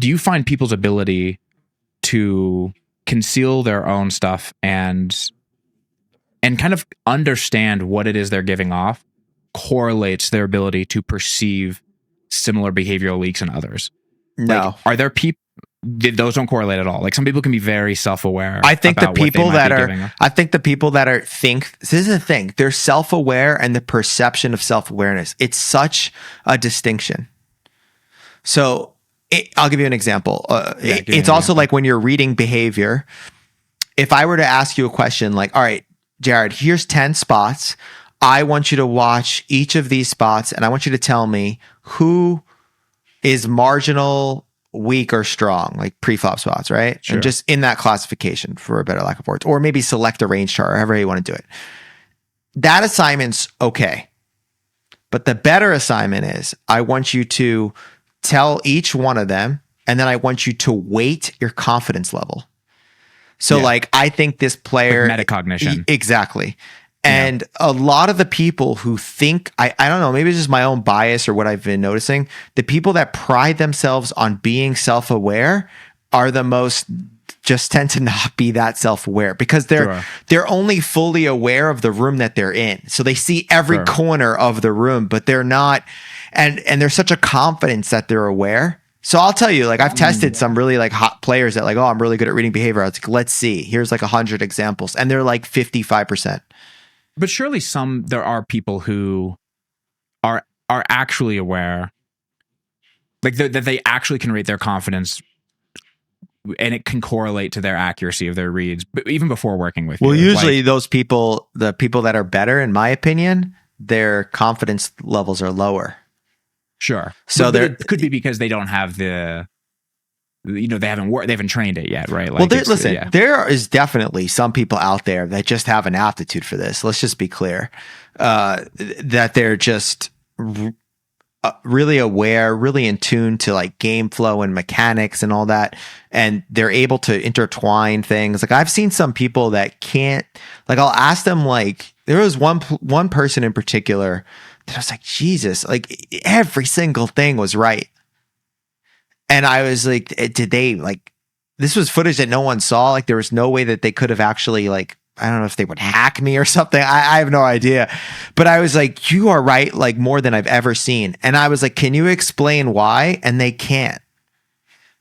do you find people's ability to conceal their own stuff and kind of understand what it is they're giving off correlates their ability to perceive similar behavioral leaks in others? No. Like, are there people, those don't correlate at all? Like, some people can be very self-aware. I think the about what they people might that be are, giving off. I think the people that are this is the thing, they're self-aware, and the perception of self-awareness, it's such a distinction. So I'll give you an example. It's also like when you're reading behavior. If I were to ask you a question like, all right, Jared, here's 10 spots. I want you to watch each of these spots, and I want you to tell me who is marginal, weak, or strong, like pre-flop spots, right? Sure. And just in that classification, for a better lack of words, or maybe select a range chart, or however you want to do it. That assignment's okay. But the better assignment is, I want you to tell each one of them, and then I want you to weight your confidence level. So like, I think this player, like metacognition. Exactly. And a lot of the people who think, I don't know, maybe it's just my own bias or what I've been noticing, the people that pride themselves on being self-aware are the most, just tend to not be that self-aware, because they're only fully aware of the room that they're in. So they see every corner of the room, but they're not, and there's such a confidence that they're aware. So I'll tell you, like, I've tested some really like hot players that like, oh, I'm really good at reading behavior. I was like, let's see, here's like 100 examples, and they're like 55%. But surely there are people who are actually aware, like that they actually can rate their confidence, and it can correlate to their accuracy of their reads, but even before working with you. Well, usually those people, the people that are better, in my opinion, their confidence levels are lower. Sure. So it could be because they don't have the, they haven't trained it yet, right? Like, well, there is definitely some people out there that just have an aptitude for this. Let's just be clear, that they're just really aware, really in tune to like game flow and mechanics and all that, and they're able to intertwine things. Like, I've seen some people that can't. Like, I'll ask them. Like, there was one person in particular that I was like, Jesus, like every single thing was right. And I was like, did they, like, this was footage that no one saw. Like, there was no way that they could have actually, like, I don't know if they would hack me or something. I have no idea. But I was like, you are right, like, more than I've ever seen. And I was like, can you explain why? And they can't.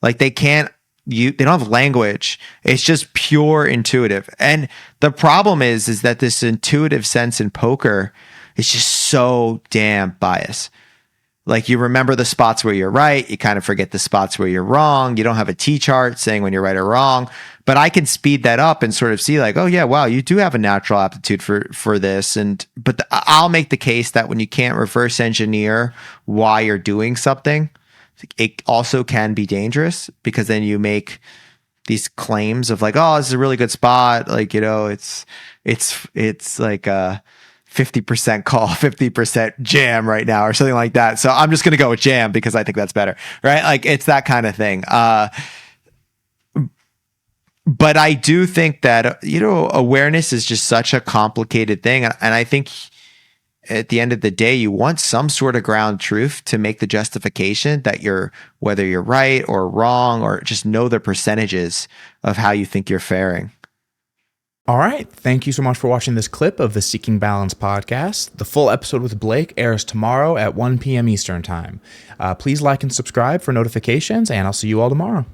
Like, they can't. They don't have language. It's just pure intuitive. And the problem is that this intuitive sense in poker is just so damn biased. Like, you remember the spots where you're right. You kind of forget the spots where you're wrong. You don't have a T-chart saying when you're right or wrong. But I can speed that up and sort of see like, oh yeah, wow, you do have a natural aptitude for this. But I'll make the case that when you can't reverse engineer why you're doing something, it also can be dangerous, because then you make these claims of like, oh, this is a really good spot. Like, it's like 50% call, 50% jam right now, or something like that. So I'm just going to go with jam because I think that's better, right? Like, it's that kind of thing. But I do think that, awareness is just such a complicated thing. And I think at the end of the day, you want some sort of ground truth to make the justification that whether you're right or wrong, or just know the percentages of how you think you're faring. All right. Thank you so much for watching this clip of the Seeking Balance podcast. The full episode with Blake airs tomorrow at 1 p.m. Eastern Time. Please like and subscribe for notifications, and I'll see you all tomorrow.